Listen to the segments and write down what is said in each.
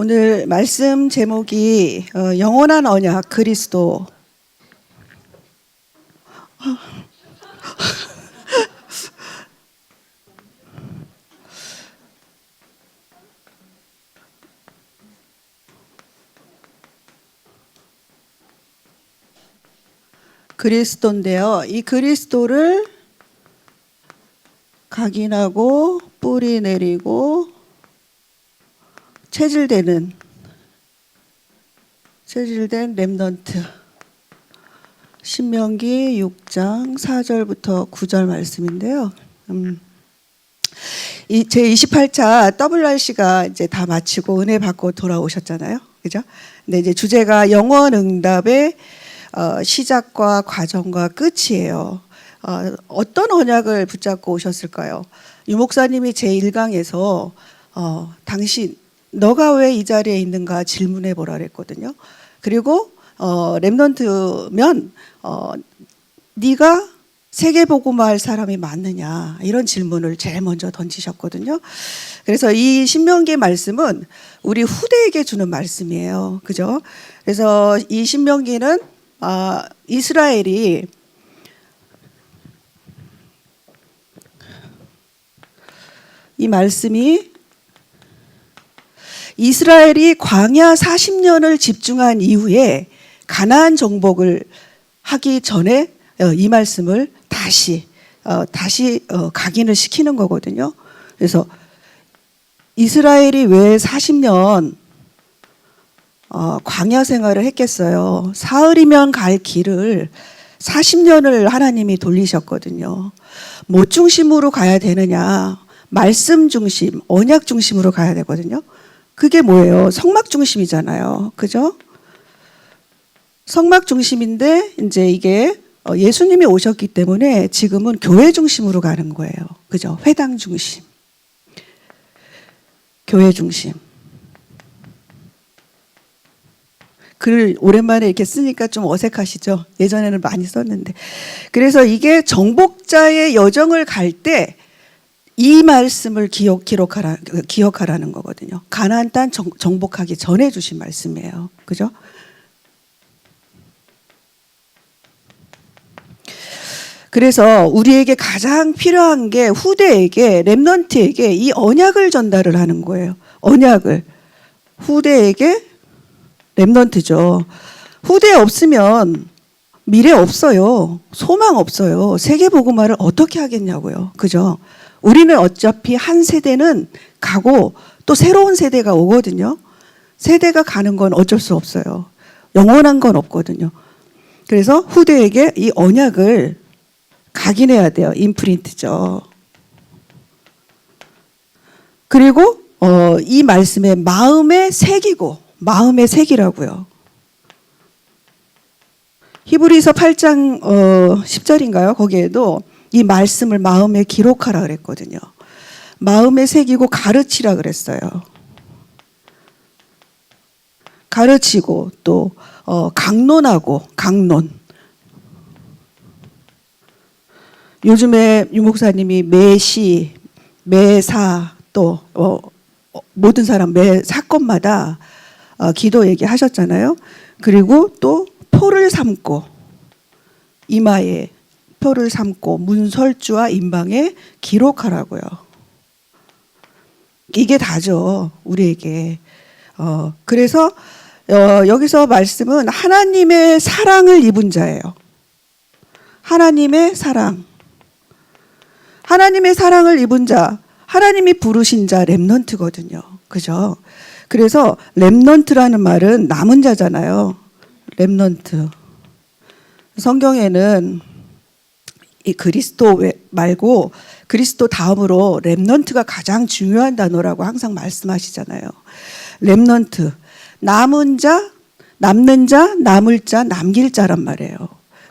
오늘 말씀 제목이 영원한 언약 그리스도. 그리스도인데요. 이 그리스도를 각인하고 뿌리 내리고 체질된 렘넌트. 신명기 6장 4절부터 9절 말씀인데요. 제 28차 WRC가 이제 다 마치고 은혜 받고 돌아오셨잖아요. 그죠? 근데 이제 주제가 영원 응답의 시작과 과정과 끝이에요. 어떤 언약을 붙잡고 오셨을까요? 유 목사님이 제 1강에서 당신 너가 왜 이 자리에 있는가 질문해 보라 그랬거든요. 그리고 렘넌트면 네가 세계복음화할 사람이 맞느냐 이런 질문을 제일 먼저 던지셨거든요. 그래서 이 신명기 말씀은 우리 후대에게 주는 말씀이에요. 그죠? 그래서 이 신명기는 이스라엘이 이 말씀이 이스라엘이 광야 40년을 집중한 이후에 가나안 정복을 하기 전에 이 말씀을 다시 각인을 시키는 거거든요. 그래서 이스라엘이 왜 40년 광야 생활을 했겠어요. 사흘이면 갈 길을 40년을 하나님이 돌리셨거든요. 뭐 중심으로 가야 되느냐? 말씀 중심, 언약 중심으로 가야 되거든요. 그게 뭐예요? 성막 중심이잖아요. 그죠? 성막 중심인데 이제 이게 예수님이 오셨기 때문에 지금은 교회 중심으로 가는 거예요. 그죠? 회당 중심. 교회 중심. 글을 오랜만에 이렇게 쓰니까 좀 어색하시죠? 예전에는 많이 썼는데. 그래서 이게 정복자의 여정을 갈 때 이 말씀을 기억하라는 거거든요. 가나안 땅 정복하기 전에 주신 말씀이에요. 그죠? 그래서 우리에게 가장 필요한 게 후대에게, 렘넌트에게 이 언약을 전달을 하는 거예요. 언약을. 후대에게 렘넌트죠. 후대 없으면 미래 없어요. 소망 없어요. 세계복음화를 어떻게 하겠냐고요. 그죠? 우리는 어차피 한 세대는 가고 또 새로운 세대가 오거든요. 세대가 가는 건 어쩔 수 없어요. 영원한 건 없거든요. 그래서 후대에게 이 언약을 각인해야 돼요. 임프린트죠. 그리고 이 말씀에 마음에 새기라고요. 히브리서 8장 10절인가요? 거기에도 이 말씀을 마음에 기록하라 그랬거든요. 마음에 새기고 가르치라 그랬어요. 가르치고 또 강론하고 강론. 요즘에 유 목사님이 매시, 매사 또 모든 사람 매 사건마다 기도 얘기하셨잖아요. 그리고 또 표를 삼고 이마에 표를 삼고 문설주와 임방에 기록하라고요. 이게 다죠. 우리에게. 그래서 여기서 말씀은 하나님의 사랑을 입은 자예요. 하나님의 사랑. 하나님의 사랑을 입은 자, 하나님이 부르신 자 렘넌트거든요. 그죠? 그래서 렘넌트라는 말은 남은 자잖아요. 렘넌트. 성경에는 이 그리스도 말고 그리스도 다음으로 렘넌트가 가장 중요한 단어라고 항상 말씀하시잖아요. 렘넌트. 남은 자, 남는 자, 남을 자, 남길 자란 말이에요.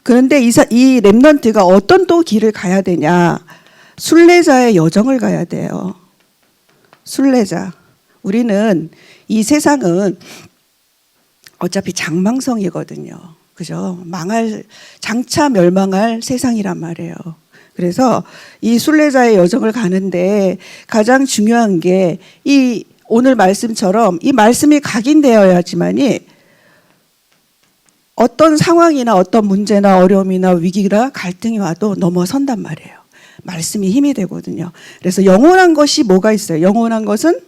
그런데 이 렘넌트가 어떤 또 길을 가야 되냐? 순례자의 여정을 가야 돼요. 순례자. 우리는 이 세상은 어차피 장망성이거든요. 그죠? 장차 멸망할 세상이란 말이에요. 그래서 이 순례자의 여정을 가는데 가장 중요한 게 이 오늘 말씀처럼 이 말씀이 각인되어야지만이 어떤 상황이나 어떤 문제나 어려움이나 위기나 갈등이 와도 넘어선단 말이에요. 말씀이 힘이 되거든요. 그래서 영원한 것이 뭐가 있어요? 영원한 것은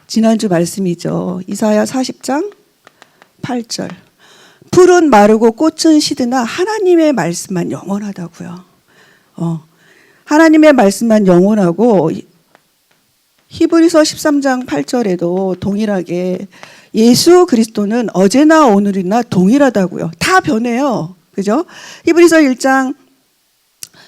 지난주 말씀이죠. 이사야 40장 8절. 풀은 마르고 꽃은 시드나 하나님의 말씀만 영원하다고요. 하나님의 말씀만 영원하고 히브리서 13장 8절에도 동일하게 예수 그리스도는 어제나 오늘이나 동일하다고요. 다 변해요. 그죠? 히브리서 1장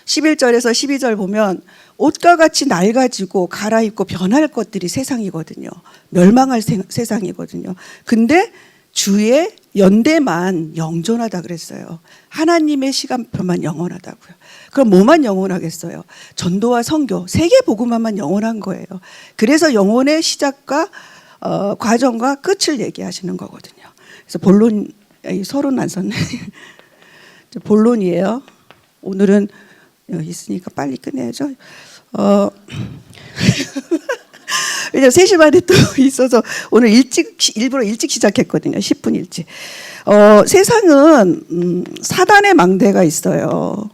11절에서 12절 보면 옷과 같이 낡아지고 갈아입고 변할 것들이 세상이거든요. 멸망할 세상이거든요. 근데 주의 연대만 영존하다 그랬어요. 하나님의 시간표만 영원하다고요. 그럼 뭐만 영원하겠어요? 전도와 선교, 세계 복음화만 영원한 거예요. 그래서 영혼의 시작과 과정과 끝을 얘기하시는 거거든요. 그래서 본론, 서론 안 썼네. 본론이에요. 오늘은 여기 있으니까 빨리 끝내야죠. 왜냐면 3시 반에 또 있어서 오늘 일부러 일찍 시작했거든요. 10분 일찍. 세상은 사단의 망대가 있어요.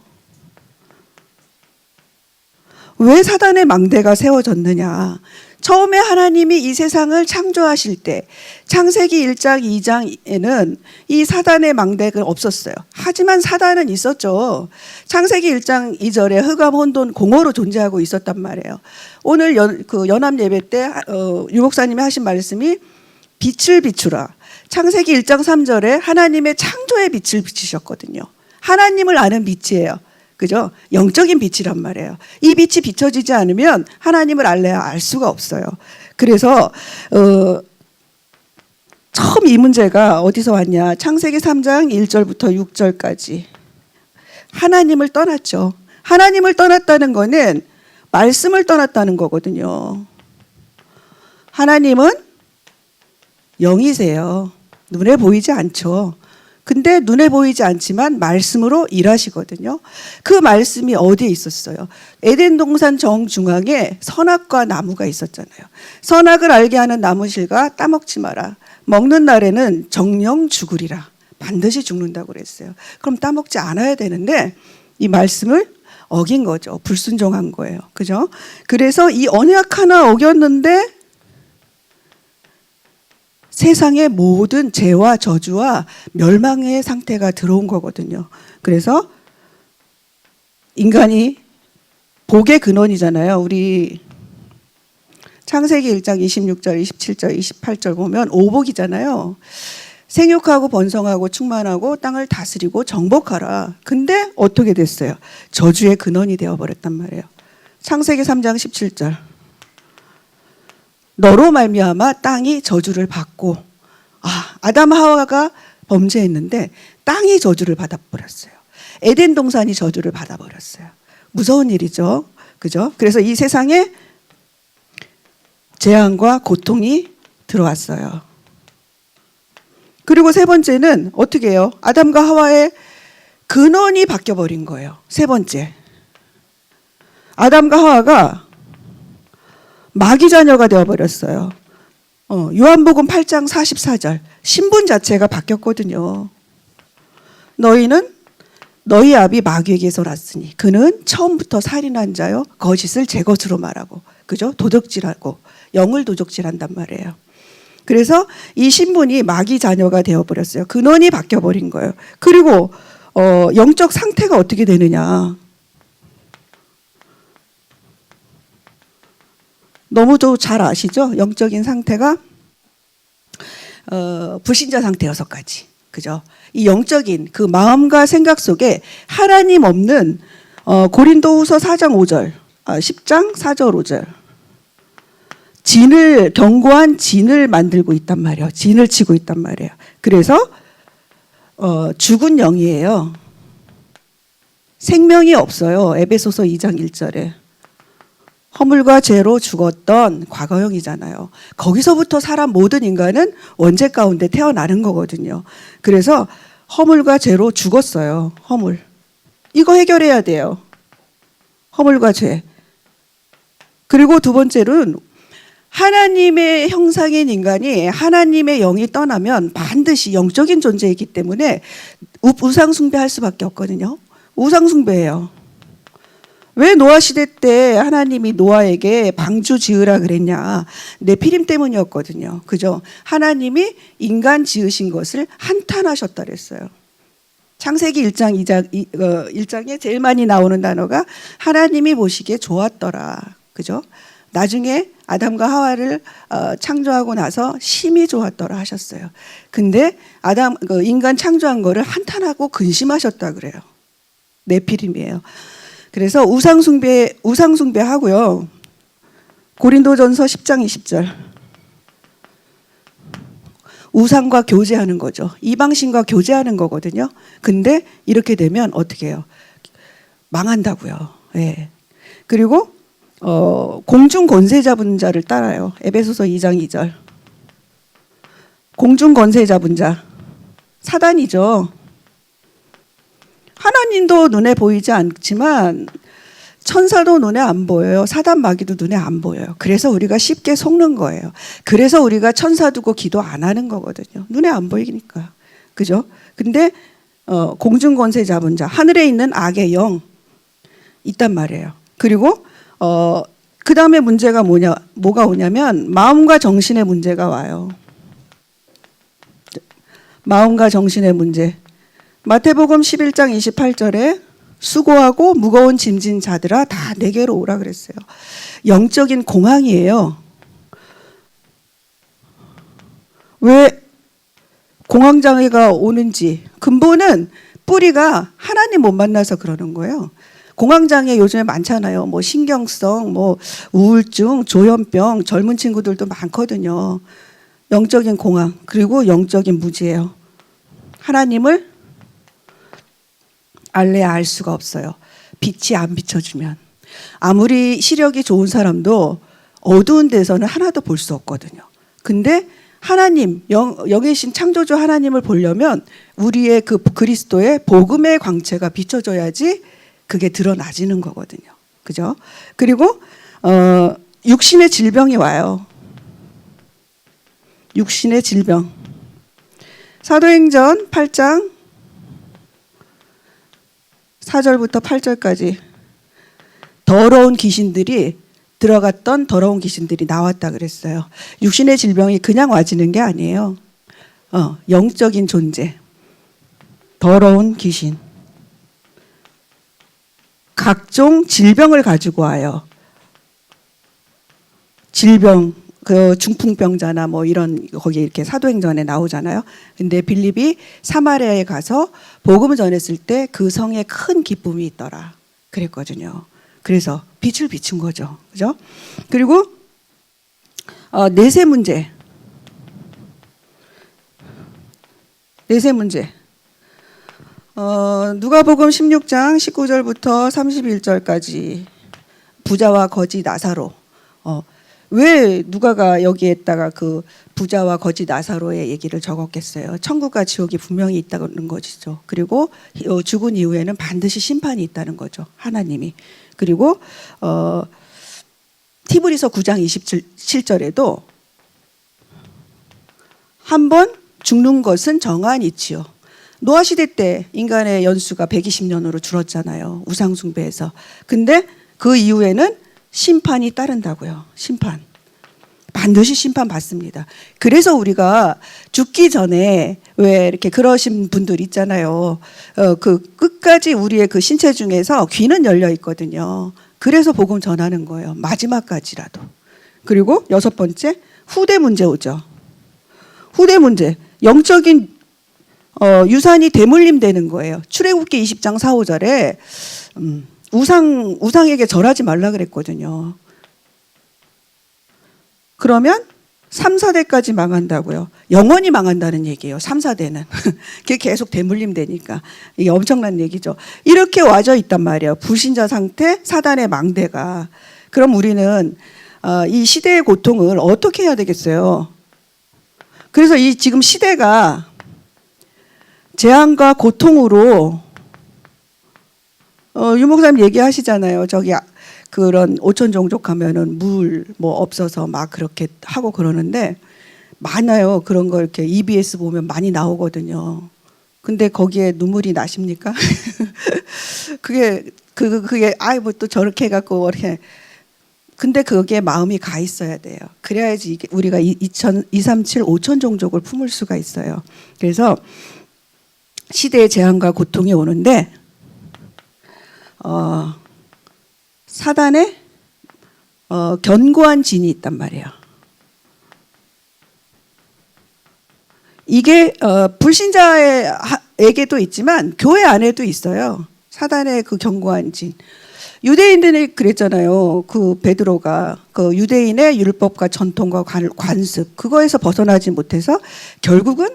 왜 사단의 망대가 세워졌느냐? 처음에 하나님이 이 세상을 창조하실 때 창세기 1장 2장에는 이 사단의 망대가 없었어요. 하지만 사단은 있었죠. 창세기 1장 2절에 흑암, 혼돈, 공허로 존재하고 있었단 말이에요. 오늘 연합 예배 때 유목사님이 하신 말씀이 빛을 비추라. 창세기 1장 3절에 하나님의 창조의 빛을 비추셨거든요. 하나님을 아는 빛이에요. 그죠? 영적인 빛이란 말이에요. 이 빛이 비춰지지 않으면 하나님을 알래야 알 수가 없어요. 그래서 처음 이 문제가 어디서 왔냐? 창세기 3장 1절부터 6절까지 하나님을 떠났죠. 하나님을 떠났다는 거는 말씀을 떠났다는 거거든요. 하나님은 영이세요. 눈에 보이지 않죠. 근데 눈에 보이지 않지만 말씀으로 일하시거든요. 그 말씀이 어디에 있었어요? 에덴 동산 정중앙에 선악과 나무가 있었잖아요. 선악을 알게 하는 나무실과 따먹지 마라. 먹는 날에는 정령 죽으리라. 반드시 죽는다고 그랬어요. 그럼 따먹지 않아야 되는데 이 말씀을 어긴 거죠. 불순종한 거예요. 그죠? 그래서 이 언약 하나 어겼는데 세상의 모든 죄와 저주와 멸망의 상태가 들어온 거거든요. 그래서 인간이 복의 근원이잖아요. 우리 창세기 1장 26절, 27절, 28절 보면 오복이잖아요. 생육하고 번성하고 충만하고 땅을 다스리고 정복하라. 근데 어떻게 됐어요? 저주의 근원이 되어버렸단 말이에요. 창세기 3장 17절. 너로 말미암아 땅이 저주를 받고 아담 하와가 범죄했는데 땅이 저주를 받아버렸어요. 에덴 동산이 저주를 받아버렸어요. 무서운 일이죠. 그죠? 그래서 이 세상에 재앙과 고통이 들어왔어요. 그리고 세 번째는 어떻게 해요? 아담과 하와의 근원이 바뀌어버린 거예요. 세 번째. 아담과 하와가 마귀 자녀가 되어버렸어요. 요한복음 8장 44절. 신분 자체가 바뀌었거든요. 너희는 너희 아비 마귀에게서 났으니 그는 처음부터 살인한 자요 거짓을 제 것으로 말하고 그죠? 도적질하고 영을 도적질한단 말이에요. 그래서 이 신분이 마귀 자녀가 되어버렸어요. 근원이 바뀌어버린 거예요. 그리고 영적 상태가 어떻게 되느냐. 너무도 잘 아시죠? 영적인 상태가 불신자 상태 6가지. 그죠? 이 영적인 그 마음과 생각 속에 하나님 없는 고린도후서 4장 5절, 10장 4절 5절. 견고한 진을 만들고 있단 말이에요. 진을 치고 있단 말이에요. 그래서 죽은 영이에요. 생명이 없어요. 에베소서 2장 1절에. 허물과 죄로 죽었던 과거형이잖아요. 거기서부터 사람 모든 인간은 원죄 가운데 태어나는 거거든요. 그래서 허물과 죄로 죽었어요. 허물. 이거 해결해야 돼요. 허물과 죄. 그리고 두 번째로는 하나님의 형상인 인간이 하나님의 영이 떠나면 반드시 영적인 존재이기 때문에 우상 숭배할 수밖에 없거든요. 우상 숭배예요. 왜 노아 시대 때 하나님이 노아에게 방주 지으라 그랬냐? 네피림 때문이었거든요. 그죠? 하나님이 인간 지으신 것을 한탄하셨다 그랬어요. 창세기 1장에 제일 많이 나오는 단어가 하나님이 보시기에 좋았더라. 그죠? 나중에 아담과 하와를 창조하고 나서 심히 좋았더라 하셨어요. 근데 인간 창조한 거를 한탄하고 근심하셨다 그래요. 네피림이에요. 그래서 우상숭배하고요. 고린도전서 10장 20절. 우상과 교제하는 거죠. 이방신과 교제하는 거거든요. 근데 이렇게 되면 어떻게 해요? 망한다고요. 예. 그리고 공중 권세 잡은 자를 따라요. 에베소서 2장 2절. 공중 권세 잡은 자. 사단이죠. 하나님도 눈에 보이지 않지만 천사도 눈에 안 보여요. 사단 마귀도 눈에 안 보여요. 그래서 우리가 쉽게 속는 거예요. 그래서 우리가 천사 두고 기도 안 하는 거거든요. 눈에 안 보이니까. 그죠? 근데 공중 권세 잡은 자, 하늘에 있는 악의 영 있단 말이에요. 그리고 그 다음에 문제가 뭐가 오냐면 마음과 정신의 문제가 와요. 마음과 정신의 문제. 마태복음 11장 28절에 수고하고 무거운 짐진 자들아 다 내게로 오라 그랬어요. 영적인 공황이에요. 왜 공황장애가 오는지 근본은 뿌리가 하나님 못 만나서 그러는 거예요. 공황장애 요즘에 많잖아요. 뭐 신경성, 뭐 우울증, 조현병, 젊은 친구들도 많거든요. 영적인 공황 그리고 영적인 무지예요. 하나님을 알래야 알 수가 없어요. 빛이 안 비춰주면. 아무리 시력이 좋은 사람도 어두운 데서는 하나도 볼 수 없거든요. 근데 하나님, 영이신 창조주 하나님을 보려면 우리의 그 그리스도의 복음의 광채가 비춰져야지 그게 드러나지는 거거든요. 그죠? 그리고 육신의 질병이 와요. 육신의 질병. 사도행전 8장 4절부터 8절까지 더러운 귀신들이 들어갔던 더러운 귀신들이 나왔다 그랬어요. 육신의 질병이 그냥 와지는 게 아니에요. 영적인 존재, 더러운 귀신, 각종 질병을 가지고 와요. 질병, 그 중풍병자나 뭐 이런 거기 이렇게 사도행전에 나오잖아요. 근데 빌립이 사마리아에 가서 복음을 전했을 때 그 성에 큰 기쁨이 있더라 그랬거든요. 그래서 빛을 비춘 거죠. 그죠? 그리고 내세 문제. 내세 문제. 누가복음 16장 19절부터 31절까지 부자와 거지 나사로. 왜 누가가 여기에다가 그 부자와 거지 나사로의 얘기를 적었겠어요? 천국과 지옥이 분명히 있다는 것이죠. 그리고 죽은 이후에는 반드시 심판이 있다는 거죠. 하나님이. 그리고 티브리서 9장 27절에도 한 번 죽는 것은 정한 이치요. 노아 시대 때 인간의 연수가 120년으로 줄었잖아요. 우상 숭배에서. 근데 그 이후에는 심판이 따른다고요. 심판. 반드시 심판 받습니다. 그래서 우리가 죽기 전에 왜 이렇게 그러신 분들 있잖아요. 그 끝까지 우리의 그 신체 중에서 귀는 열려 있거든요. 그래서 복음 전하는 거예요. 마지막까지라도. 그리고 6번째, 후대 문제 오죠. 후대 문제. 영적인 유산이 대물림 되는 거예요. 출애굽기 20장 4, 5절에 우상에게 절하지 말라 그랬거든요. 그러면 3, 4대까지 망한다고요. 영원히 망한다는 얘기예요. 3, 4대는. 그게 계속 대물림 되니까. 이게 엄청난 얘기죠. 이렇게 와져 있단 말이에요. 불신자 상태, 사단의 망대가. 그럼 우리는 이 시대의 고통을 어떻게 해야 되겠어요? 그래서 이 지금 시대가 재앙과 고통으로 유 목사님 얘기하시잖아요. 저기 그런 오천 종족 하면은 물 뭐 없어서 막 그렇게 하고 그러는데 많아요. 그런 거 이렇게 EBS 보면 많이 나오거든요. 근데 거기에 눈물이 나십니까? 그게 아이 뭐 또 저렇게 해갖고 이렇게. 근데 거기에 마음이 가 있어야 돼요. 그래야지 우리가 237, 5천 종족을 품을 수가 있어요. 그래서 시대의 재앙과 고통이 오는데 사단의 견고한 진이 있단 말이에요. 이게 불신자에게도 있지만 교회 안에도 있어요. 사단의 그 견고한 진. 유대인들이 그랬잖아요. 그 베드로가 그 유대인의 율법과 전통과 관습 그거에서 벗어나지 못해서 결국은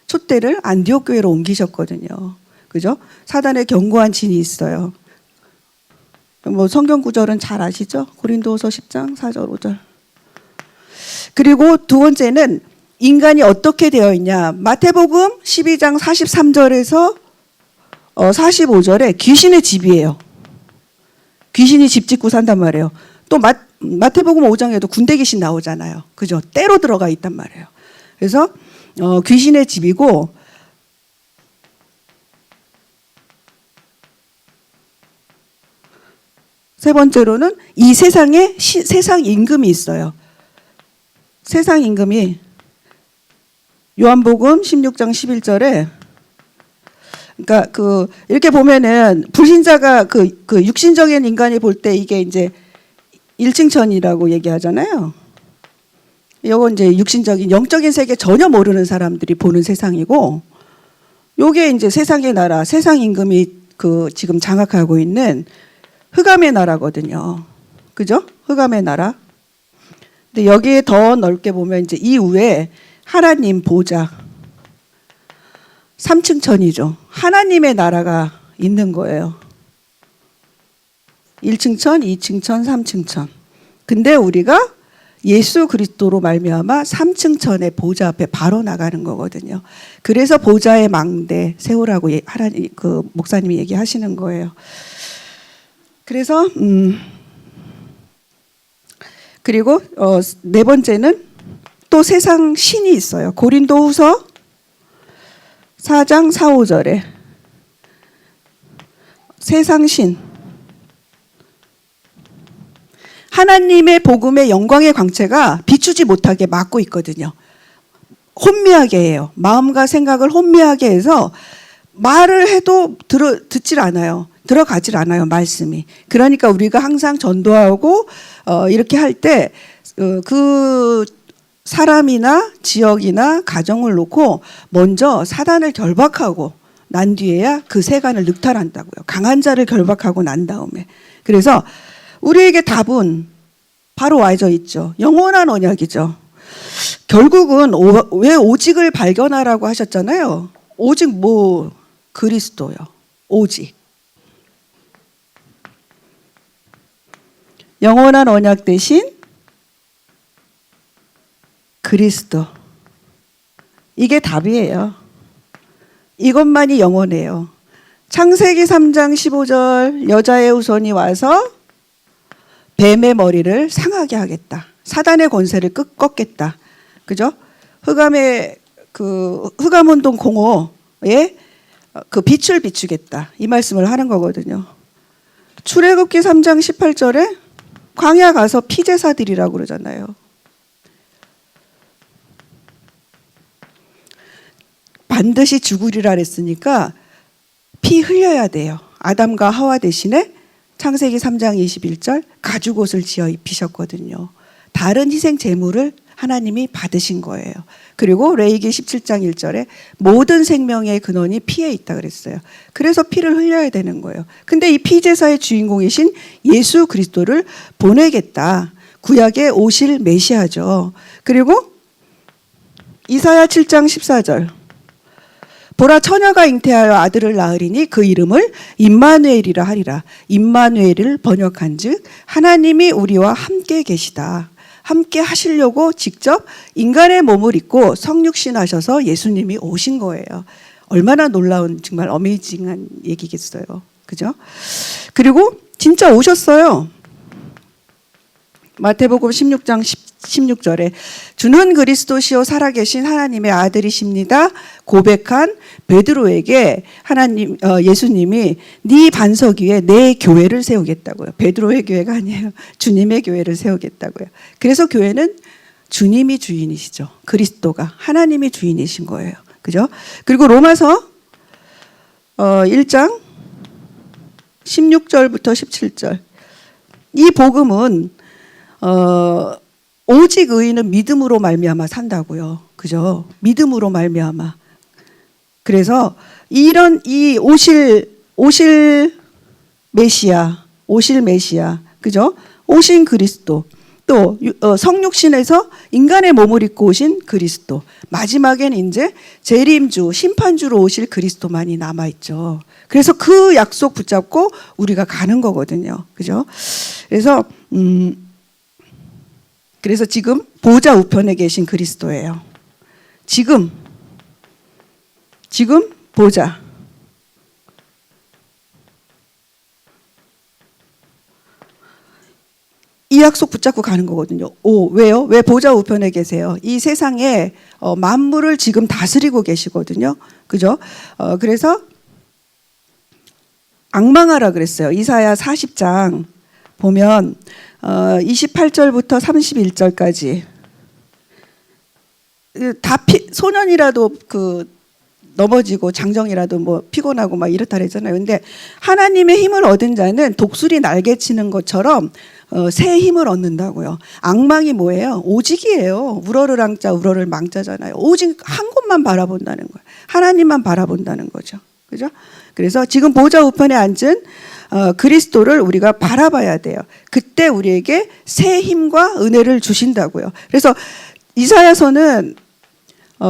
촛대를 안디옥 교회로 옮기셨거든요. 그죠? 사단의 견고한 진이 있어요. 뭐 성경 구절은 잘 아시죠? 고린도후서 10장 4절 5절. 그리고 두 번째는 인간이 어떻게 되어 있냐. 마태복음 12장 43절에서 45절에 귀신의 집이에요. 귀신이 집 짓고 산단 말이에요. 또 마태복음 5장에도 군대 귀신 나오잖아요. 그죠? 때로 들어가 있단 말이에요. 그래서 귀신의 집이고 세 번째로는 이 세상에 세상 임금이 있어요. 세상 임금이 요한복음 16장 11절에 그러니까 이렇게 보면은 불신자가 그 육신적인 인간이 볼 때 이게 이제 일층천이라고 얘기하잖아요. 이건 이제 육신적인 영적인 세계 전혀 모르는 사람들이 보는 세상이고, 요게 이제 세상의 나라, 세상 임금이 지금 장악하고 있는 흑암의 나라거든요. 그죠? 흑암의 나라. 근데 여기에 더 넓게 보면 이제 이후에 하나님 보좌. 3층천이죠. 하나님의 나라가 있는 거예요. 1층천, 2층천, 3층천. 근데 우리가 예수 그리스도로 말미암아 3층천의 보좌 앞에 바로 나가는 거거든요. 그래서 보좌의 망대 세우라고 하나님 목사님이 얘기하시는 거예요. 그래서 그리고 네 번째는 또 세상 신이 있어요. 고린도후서 4장 4, 5절에 세상신 하나님의 복음의 영광의 광채가 비추지 못하게 막고 있거든요. 혼미하게 해요. 마음과 생각을 혼미하게 해서 말을 해도 듣질 않아요. 들어가질 않아요. 말씀이. 그러니까 우리가 항상 전도하고 이렇게 할 때 그 사람이나 지역이나 가정을 놓고 먼저 사단을 결박하고 난 뒤에야 그 세간을 늑탈한다고요. 강한 자를 결박하고 난 다음에. 그래서 우리에게 답은 바로 와져 있죠. 영원한 언약이죠. 결국은 왜 오직을 발견하라고 하셨잖아요. 오직 뭐 그리스도요. 오직. 영원한 언약 대신 그리스도. 이게 답이에요. 이것만이 영원해요. 창세기 3장 15절 여자의 후손이 와서 뱀의 머리를 상하게 하겠다. 사단의 권세를 꺾겠다. 그죠? 흑암운동 공허에 그 빛을 비추겠다. 이 말씀을 하는 거거든요. 출애굽기 3장 18절에 광야 가서 피제사들이라고 그러잖아요. 반드시 죽으리라 그랬으니까 피 흘려야 돼요. 아담과 하와 대신에 창세기 3장 21절 가죽옷을 지어 입히셨거든요. 다른 희생 제물을 하나님이 받으신 거예요. 그리고 레위기 17장 1절에 모든 생명의 근원이 피에 있다 그랬어요. 그래서 피를 흘려야 되는 거예요. 근데 이 피제사의 주인공이신 예수 그리스도를 보내겠다. 구약에 오실 메시아죠. 그리고 이사야 7장 14절 보라 처녀가 잉태하여 아들을 낳으리니 그 이름을 임마누엘이라 하리라. 임마누엘을 번역한즉 하나님이 우리와 함께 계시다. 함께 하시려고 직접 인간의 몸을 입고 성육신하셔서 예수님이 오신 거예요. 얼마나 놀라운 정말 어메이징한 얘기겠어요. 그죠? 그리고 진짜 오셨어요. 마태복음 16장 16절에 주는 그리스도시요 살아계신 하나님의 아들이십니다. 고백한 베드로에게 예수님이 네 반석 위에 내 교회를 세우겠다고요. 베드로의 교회가 아니에요. 주님의 교회를 세우겠다고요. 그래서 교회는 주님이 주인이시죠. 그리스도가 하나님이 주인이신 거예요. 그죠? 그리고 로마서 1장 16절부터 17절. 이 복음은 오직 의인은 믿음으로 말미암아 산다고요. 그죠? 믿음으로 말미암아. 그래서 이런 이 오실 메시아, 그죠? 오신 그리스도. 또 성육신에서 인간의 몸을 입고 오신 그리스도. 마지막에는 이제 재림주, 심판주로 오실 그리스도만이 남아 있죠. 그래서 그 약속 붙잡고 우리가 가는 거거든요. 그죠? 그래서 지금 보좌 우편에 계신 그리스도예요. 지금 보좌. 이 약속 붙잡고 가는 거거든요. 왜요? 왜 보좌 우편에 계세요? 이 세상에 만물을 지금 다스리고 계시거든요. 그죠? 그래서 악망하라 그랬어요. 이사야 40장 보면 28절부터 31절까지 소년이라도 넘어지고 장정이라도 뭐 피곤하고 막 이렇다 그랬잖아요. 근데 하나님의 힘을 얻은 자는 독수리 날개치는 것처럼 새 힘을 얻는다고요. 악망이 뭐예요? 오직이에요. 우러르랑자 우러를 망자잖아요. 오직 한 곳만 바라본다는 거예요. 하나님만 바라본다는 거죠. 그죠? 그래서 지금 보좌 우편에 앉은 그리스도를 우리가 바라봐야 돼요. 그때 우리에게 새 힘과 은혜를 주신다고요. 그래서 이사야서는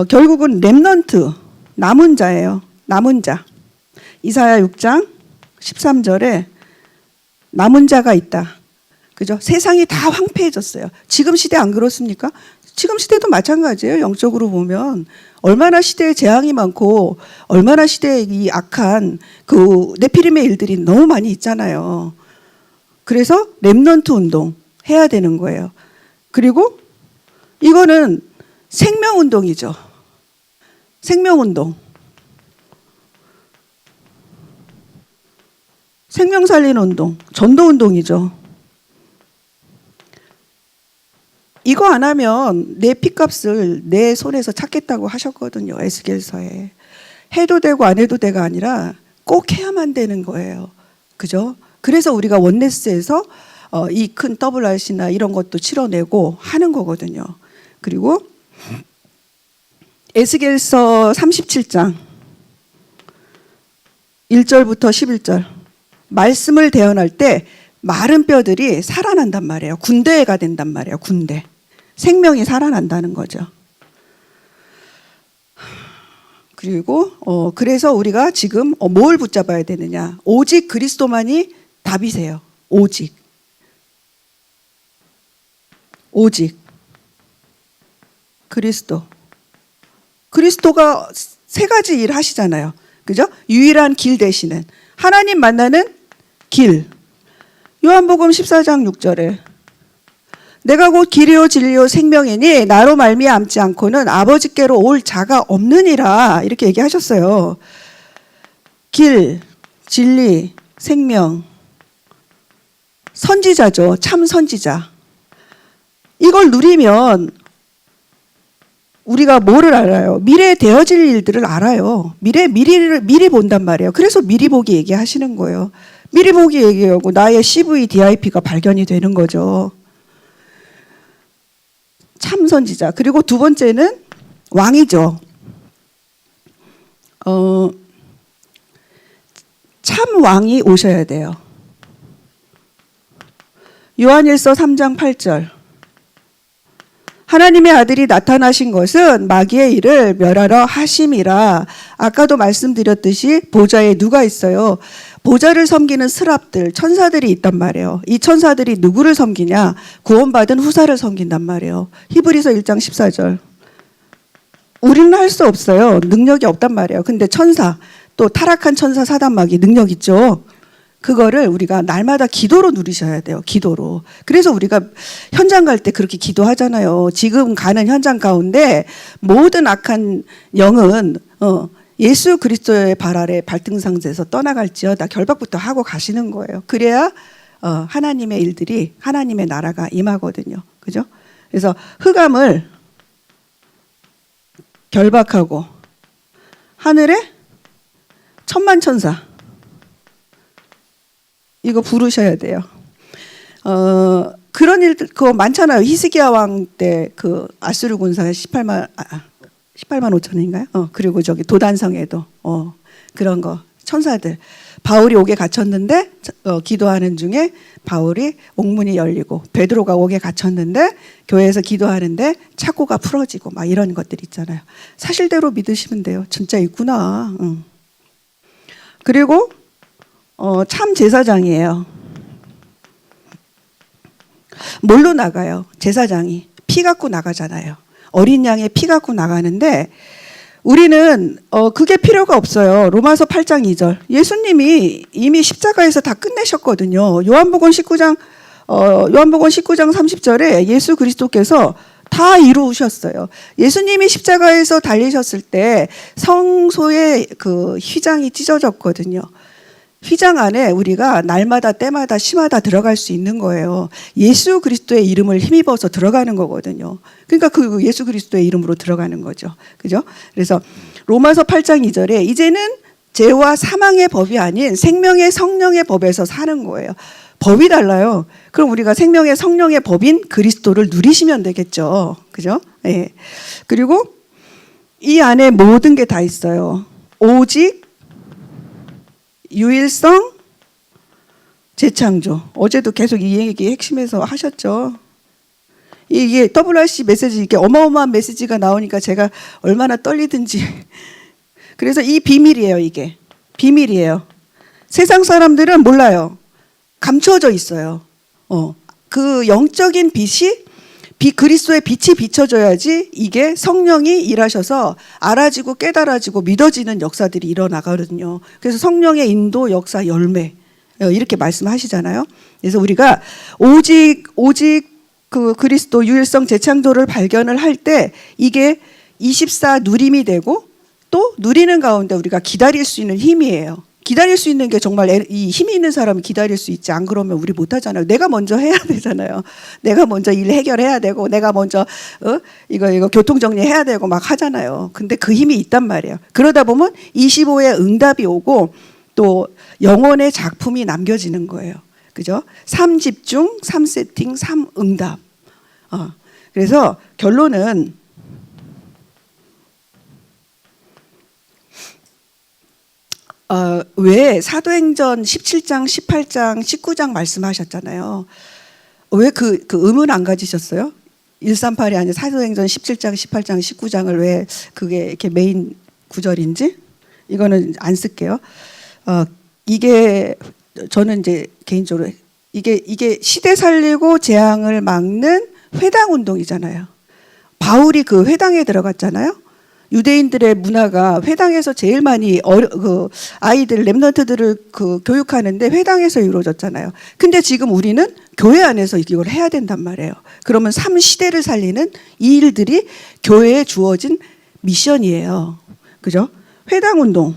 결국은 렘넌트, 남은 자예요. 남은 자. 이사야 6장 13절에 남은 자가 있다. 그죠? 세상이 다 황폐해졌어요. 지금 시대 안 그렇습니까? 지금 시대도 마찬가지예요. 영적으로 보면 얼마나 시대에 재앙이 많고 얼마나 시대에 이 악한 네피림의 일들이 너무 많이 있잖아요. 그래서 렘넌트 운동 해야 되는 거예요. 그리고 이거는 생명운동이죠. 생명운동. 생명 살리는 운동. 전도운동이죠. 이거 안 하면 내 피값을 내 손에서 찾겠다고 하셨거든요. 에스겔서에. 해도 되고 안 해도 되가 아니라 꼭 해야만 되는 거예요. 그죠? 그래서 우리가 원네스에서 이 큰 WRC나 이런 것도 치러내고 하는 거거든요. 그리고 에스겔서 37장 1절부터 11절. 말씀을 대언할 때 마른 뼈들이 살아난단 말이에요. 군대가 된단 말이에요. 군대. 생명이 살아난다는 거죠. 그리고 그래서 우리가 지금 뭘 붙잡아야 되느냐. 오직 그리스도만이 답이세요. 오직 그리스도가 세 가지 일 하시잖아요. 그죠? 유일한 길 되시는 하나님 만나는 길. 요한복음 14장 6절에 내가 곧 길이요 진리요 생명이니 나로 말미암지 않고는 아버지께로 올 자가 없느니라 이렇게 얘기하셨어요. 길, 진리, 생명. 선지자죠. 참 선지자. 이걸 누리면 우리가 뭐를 알아요? 미래에 되어질 일들을 알아요. 미리를 미리 본단 말이에요. 그래서 미리 보기 얘기하시는 거예요. 미리 보기 얘기하고 나의 CV, DIP가 발견이 되는 거죠. 참 선지자. 그리고 두 번째는 왕이죠. 참 왕이 오셔야 돼요. 요한일서 3장 8절. 하나님의 아들이 나타나신 것은 마귀의 일을 멸하러 하심이라. 아까도 말씀드렸듯이 보좌에 누가 있어요? 보좌를 섬기는 스랍들, 천사들이 있단 말이에요. 이 천사들이 누구를 섬기냐? 구원받은 후사를 섬긴단 말이에요. 히브리서 1장 14절. 우리는 할 수 없어요. 능력이 없단 말이에요. 근데 천사, 또 타락한 천사 사단 마귀 능력 있죠. 그거를 우리가 날마다 기도로 누리셔야 돼요. 기도로. 그래서 우리가 현장 갈 때 그렇게 기도하잖아요. 지금 가는 현장 가운데 모든 악한 영은 예수 그리스도의 발 아래 발등상에서 떠나갈지어다 결박부터 하고 가시는 거예요. 그래야 하나님의 일들이 하나님의 나라가 임하거든요. 그죠? 그래서 흑암을 결박하고 하늘에 천만천사 이거 부르셔야 돼요. 그런 일들 그거 많잖아요. 히스기야 왕 때 그 아수르 군사 18만 5천인가요? 그리고 저기 도단성에도 그런 거 천사들 바울이 옥에 갇혔는데 기도하는 중에 바울이 옥문이 열리고 베드로가 옥에 갇혔는데 교회에서 기도하는데 착고가 풀어지고 막 이런 것들 있잖아요. 사실대로 믿으시면 돼요. 진짜 있구나. 그리고 참 제사장이에요. 뭘로 나가요? 제사장이 피 갖고 나가잖아요. 어린 양의 피 갖고 나가는데 우리는 그게 필요가 없어요. 로마서 8장 2절. 예수님이 이미 십자가에서 다 끝내셨거든요. 요한복음 19장 30절에 예수 그리스도께서 다 이루셨어요. 예수님이 십자가에서 달리셨을 때 성소의 그 휘장이 찢어졌거든요. 휘장 안에 우리가 날마다 때마다 시마다 들어갈 수 있는 거예요. 예수 그리스도의 이름을 힘입어서 들어가는 거거든요. 그러니까 그 예수 그리스도의 이름으로 들어가는 거죠. 그죠? 그래서 로마서 8장 2절에 이제는 죄와 사망의 법이 아닌 생명의 성령의 법에서 사는 거예요. 법이 달라요. 그럼 우리가 생명의 성령의 법인 그리스도를 누리시면 되겠죠. 그죠? 예. 그리고 이 안에 모든 게 다 있어요. 오직 유일성, 재창조. 어제도 계속 이 얘기 핵심에서 하셨죠. 이게 WRC 메시지, 이게 어마어마한 메시지가 나오니까 제가 얼마나 떨리든지. 그래서 이 비밀이에요, 이게. 비밀이에요. 세상 사람들은 몰라요. 감춰져 있어요. 그 영적인 빛이 그리스도의 빛이 비춰져야지 이게 성령이 일하셔서 알아지고 깨달아지고 믿어지는 역사들이 일어나거든요. 그래서 성령의 인도, 역사, 열매 이렇게 말씀하시잖아요. 그래서 우리가 오직 그 그리스도 유일성 재창조를 발견을 할 때 이게 24 누림이 되고 또 누리는 가운데 우리가 기다릴 수 있는 힘이에요. 기다릴 수 있는 게 정말 이 힘이 있는 사람이 기다릴 수 있지. 안 그러면 우리 못 하잖아요. 내가 먼저 해야 되잖아요. 내가 먼저 일 해결해야 되고 내가 먼저 이거 교통 정리해야 되고 막 하잖아요. 근데 그 힘이 있단 말이에요. 그러다 보면 25의 응답이 오고 또 영혼의 작품이 남겨지는 거예요. 그죠? 3집중, 3세팅, 3응답. 그래서 결론은 왜 사도행전 17장, 18장, 19장 말씀하셨잖아요. 왜 그 의문 안 가지셨어요? 138이 아니라 사도행전 17장, 18장, 19장을 왜 그게 이렇게 메인 구절인지? 이거는 안 쓸게요. 이게 저는 이제 개인적으로 이게 시대 살리고 재앙을 막는 회당 운동이잖아요. 바울이 그 회당에 들어갔잖아요. 유대인들의 문화가 회당에서 제일 많이 아이들 렘넌트들을 교육하는데 회당에서 이루어졌잖아요. 근데 지금 우리는 교회 안에서 이걸 해야 된단 말이에요. 그러면 3시대를 살리는 이 일들이 교회에 주어진 미션이에요. 그죠? 회당 운동.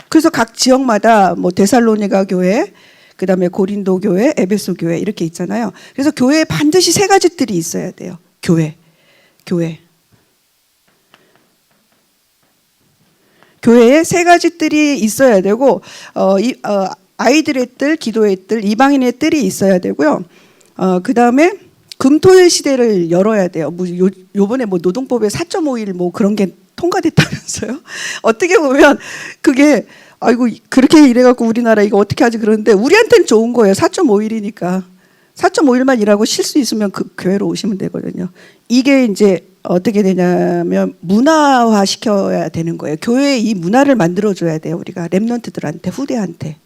그래서 각 지역마다 뭐 데살로니가 교회, 그다음에 고린도 교회, 에베소 교회 이렇게 있잖아요. 그래서 교회에 반드시 세 가지들이 있어야 돼요. 교회에 세 가지들이 있어야 되고 아이들의 뜰, 기도의 뜰, 이방인의 뜰이 있어야 되고요. 그다음에 금토일 시대를 열어야 돼요. 요번에 뭐 노동법에 4.5일 뭐 그런 게 통과됐다면서요. 어떻게 보면 그게 아이고 그렇게 이래갖고 우리나라 이거 어떻게 하지 그러는데 우리한테는 좋은 거예요. 4.5일이니까. 4.5일만 일하고 쉴 수 있으면 그 교회로 오시면 되거든요. 이게 이제 어떻게 되냐면 문화화 시켜야 되는 거예요. 교회에 이 문화를 만들어줘야 돼요. 우리가 렘넌트들한테, 후대한테.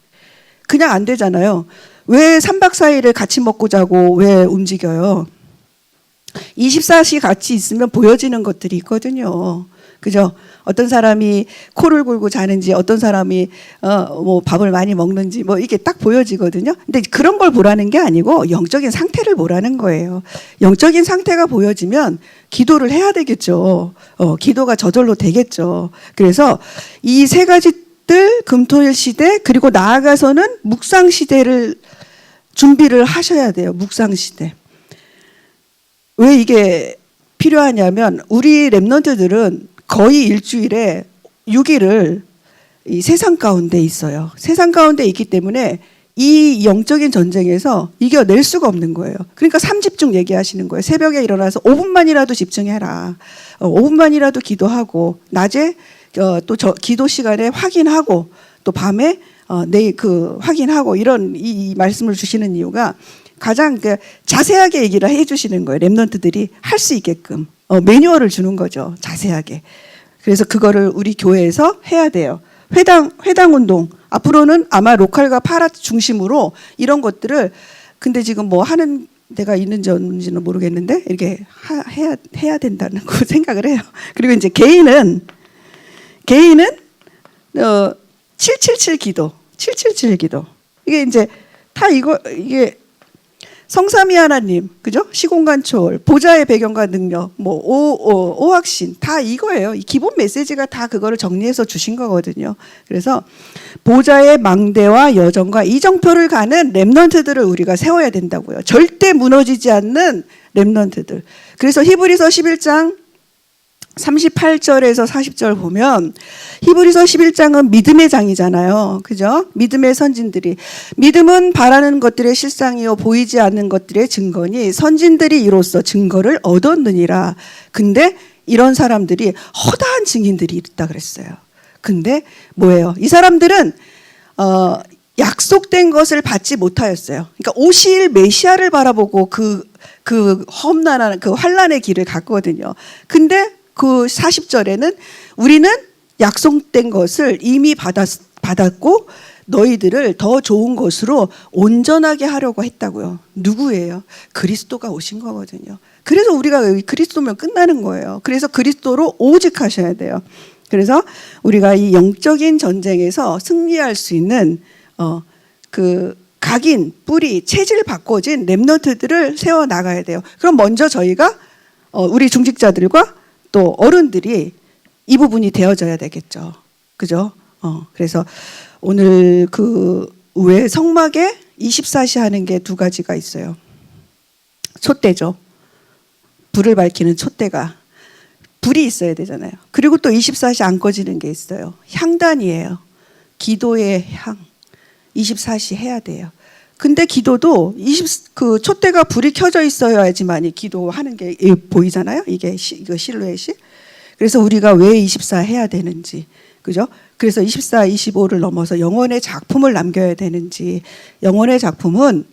그냥 안 되잖아요. 왜 3박 4일을 같이 먹고 자고 왜 움직여요? 24시 같이 있으면 보여지는 것들이 있거든요. 그죠? 어떤 사람이 코를 골고 자는지, 어떤 사람이 뭐 밥을 많이 먹는지, 뭐 이게 딱 보여지거든요. 근데 그런 걸 보라는 게 아니고 영적인 상태를 보라는 거예요. 영적인 상태가 보여지면 기도를 해야 되겠죠. 기도가 저절로 되겠죠. 그래서 이 세 가지들, 금토일 시대, 그리고 나아가서는 묵상 시대를 준비를 하셔야 돼요. 묵상 시대. 왜 이게 필요하냐면 우리 랩런트들은 거의 일주일에 6일을 이 세상 가운데 있어요. 세상 가운데 있기 때문에 이 영적인 전쟁에서 이겨낼 수가 없는 거예요. 그러니까 3집중 얘기하시는 거예요. 새벽에 일어나서 5분만이라도 집중해라. 5분만이라도 기도하고 낮에 또 기도 시간에 확인하고 또 밤에 내일 확인하고 이런 이 말씀을 주시는 이유가 가장 자세하게 얘기를 해주시는 거예요. 랩런트들이 할 수 있게끔 매뉴얼을 주는 거죠. 자세하게. 그래서 그거를 우리 교회에서 해야 돼요. 회당 운동 앞으로는 아마 로컬과 파라 중심으로 이런 것들을 근데 지금 뭐 하는 데가 있는지 없는지는 모르겠는데 이렇게 해야 된다는 거 생각을 해요. 그리고 이제 개인은 777 기도, 777 기도. 이게 이제 다 이게 성삼위 하나님, 그죠? 시공간 초월, 보좌의 배경과 능력, 뭐 오확신 다 이거예요. 이 기본 메시지가 다 그거를 정리해서 주신 거거든요. 그래서 보좌의 망대와 여정과 이정표를 가는 랩런트들을 우리가 세워야 된다고요. 절대 무너지지 않는 랩런트들. 그래서 히브리서 11장 38절에서 40절 보면 히브리서 11장은 믿음의 장이잖아요. 그죠? 믿음의 선진들이. 믿음은 바라는 것들의 실상이요 보이지 않는 것들의 증거니 선진들이 이로써 증거를 얻었느니라. 근데 이런 사람들이 허다한 증인들이 있다 그랬어요. 근데 뭐예요? 이 사람들은 약속된 것을 받지 못하였어요. 그러니까 오실 메시아를 바라보고 그 험난한 그 환난의 길을 갔거든요. 근데 그 40절에는 우리는 약속된 것을 이미 받았고 너희들을 더 좋은 것으로 온전하게 하려고 했다고요. 누구예요? 그리스도가 오신 거거든요. 그래서 우리가 그리스도면 끝나는 거예요. 그래서 그리스도로 오직 하셔야 돼요. 그래서 우리가 이 영적인 전쟁에서 승리할 수 있는 그 각인, 뿌리, 체질 바꿔진 랩런트들을 세워 나가야 돼요. 그럼 먼저 저희가 우리 중직자들과 또 어른들이 이 부분이 되어져야 되겠죠. 그죠? 그래서 오늘 왜 성막에 24시 하는 게 두 가지가 있어요. 촛대죠. 불을 밝히는 촛대가. 불이 있어야 되잖아요. 그리고 또 24시 안 꺼지는 게 있어요. 향단이에요. 기도의 향. 24시 해야 돼요. 근데 기도도 그 촛대가 불이 켜져 있어야지만이 기도하는 게 보이잖아요. 이거 실루엣이. 그래서 우리가 왜 24 해야 되는지, 그죠? 그래서 24, 25를 넘어서 영혼의 작품을 남겨야 되는지. 영혼의 작품은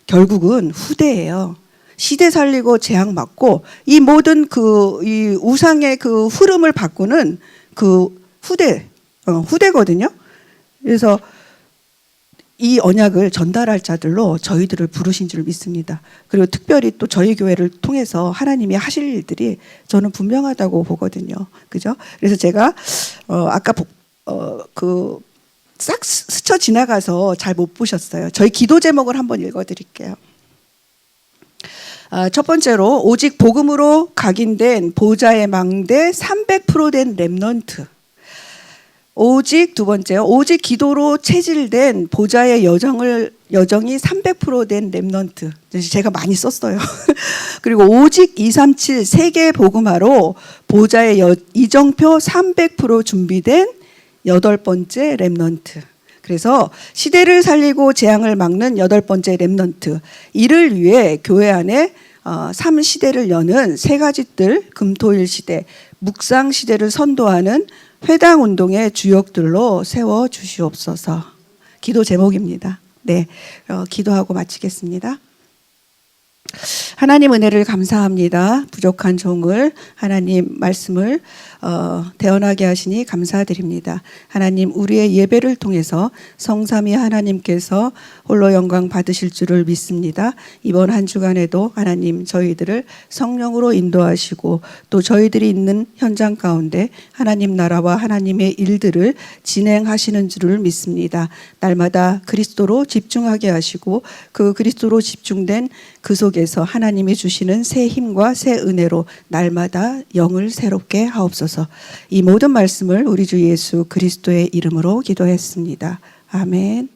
결국은 후대예요. 시대 살리고 재앙 막고 이 모든 이 우상의 그 흐름을 바꾸는 그 후대거든요. 그래서 이 언약을 전달할 자들로 저희들을 부르신 줄 믿습니다. 그리고 특별히 또 저희 교회를 통해서 하나님이 하실 일들이 저는 분명하다고 보거든요. 그죠? 그래서 제가 아까 싹 스쳐 지나가서 잘 못 보셨어요. 저희 기도 제목을 한번 읽어드릴게요. 첫 번째로 오직 복음으로 각인된 보좌의 망대 300% 된 랩넌트. 오직 두 번째요. 오직 기도로 체질된 보좌의 여정이 300%된 랩넌트. 제가 많이 썼어요. 그리고 오직 237 세계 복음화로 보좌의 이정표 300% 준비된 8번째 랩넌트. 그래서 시대를 살리고 재앙을 막는 8번째 랩넌트. 이를 위해 교회 안에 3시대를 여는 세 가지 뜰, 금토일 시대, 묵상 시대를 선도하는 회당 운동의 주역들로 세워 주시옵소서. 기도 제목입니다. 네, 기도하고 마치겠습니다. 하나님 은혜를 감사합니다. 부족한 종을 하나님 말씀을 대언하게 하시니 감사드립니다. 하나님 우리의 예배를 통해서 성삼위 하나님께서 홀로 영광 받으실 줄을 믿습니다. 이번 한 주간에도 하나님 저희들을 성령으로 인도하시고 또 저희들이 있는 현장 가운데 하나님 나라와 하나님의 일들을 진행하시는 줄을 믿습니다. 날마다 그리스도로 집중하게 하시고 그 그리스도로 집중된 그 속에서 하나님이 주시는 새 힘과 새 은혜로 날마다 영을 새롭게 하옵소서. 이 모든 말씀을 우리 주 예수 그리스도의 이름으로 기도했습니다. 아멘.